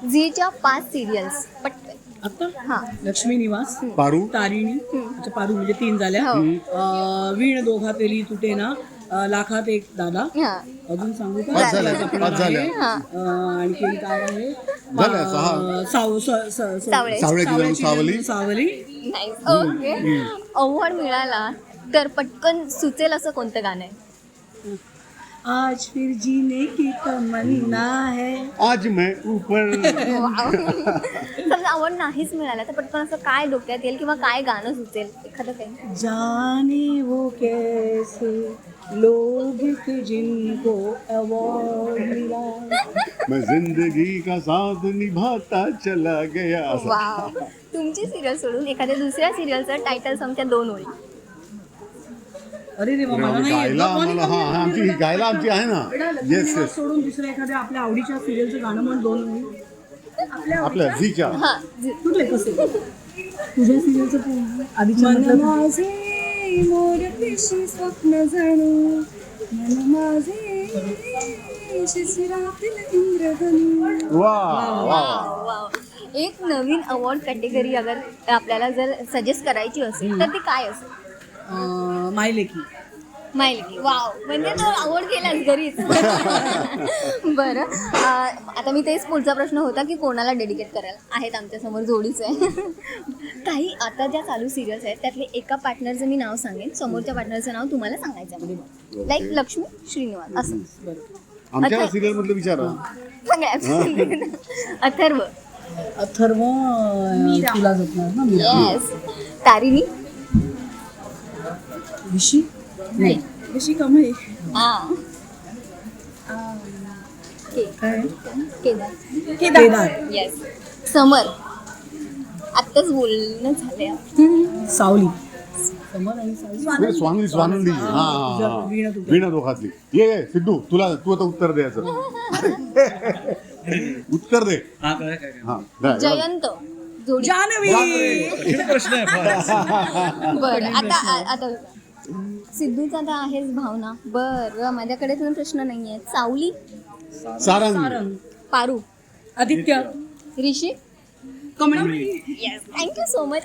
झीच्या 5 serials पटकन. आता हा. लक्ष्मी निवास, पारू तारिणी, अच्छा पारू म्हणजे 3 झाल्या. हो. वीण दोघा तेली तुटे ना, लाखात एक दादा. हा. अजून सांगू का? पाच झाल्या, आपल्याला पाच झाल्या. आहे. हा. आणखी काय आहे? झाल्या, सहा. सावळे. सावळ्याची जाऊन सावली. सावली. नाईस. ओके. अवॉर्ड मिळाला तर पटकन सुचेल असं कोणतं गाणं आहे? आज फिर जीने की तमन्ना है. आज मैं ऊपर. समजा अवॉर्ड नाहीच मिळाला तर पटकन असं काय डोक्यात येईल किंवा काय गाणं सुचेल एखादं काही? जाने वो कैसे लोग थे जिनको अवार्ड मिला. मैं जिंदगी का साथ निभाता चला गया. असं. वाव. तुमची सिरियल सोडून एखाद्या दुसऱ्या सिरियलचं टायटल समजा 2 ओळी. अरे रे मला नाही येत. गायला आम्हाला हा हा, आमची गायला आमची आहे ना. Yes yes. सोडून दुसऱ्या एखाद्या आपल्या आवडीच्या सिरियलचं गाणं म्हण 2 ओळी. आपल्या झीच्या. हा. कुठले कसे तुझ्या सिरियलचं आधीच्या मन म्हटलं माझे मोर पिशी स्वप्न जणू मन माझे शिशिरातील इंद्रधनू. वा वा. वाव. एक नवीन अवॉर्ड कॅटेगरी अगर आपल्याला जर सजेस्ट करायची असेल तर ती काय असेल? मायलेकी. माहिती. वाव. म्हणजे तो अवॉर्ड केलाच घरीच. बरं. आता मी तेच पुढचा प्रश्न होता की कोणाला डेडिकेट करायला आहेत आमच्यासमोर जोडीच आहे. काही आता ज्या चालू सिरियल्स आहेत त्यातले एका पार्टनरचं मी नाव सांगेन, समोरच्या पार्टनरचं नाव तुम्हाला सांगायचं आहे. लाईक लक्ष्मी श्रीनिवास असं. आमच्या सिरियल मधलं विचारा. सगळ्यात. अथर्व. अथर्व तुला जपणार ना मीरा. येस. तारिणी. ऋषी नाही. ऋषी कमाई. हा. काय केदार. केदार. येस. समर. आत्ताच बोलणं झालंय. सावली. समर आणि सावली. स्वानंदी स्वानंदी. हा हा, हा. वीणा दोघातली. ये सिद्धू तू आता उत्तर द्यायचं. उत्तर दे. हा काय काय काय. हा द्या. जयंत. जोडी. जानवी. कठीण प्रश्न आहे फार. बरं. आता सिद्धूचा तर आहेच भावना. बरं माझ्याकडे पण प्रश्न नाही आहे. सावली. सारंग. पारू. आदित्य. ऋषी. Kamali. Yes. Thank you so much.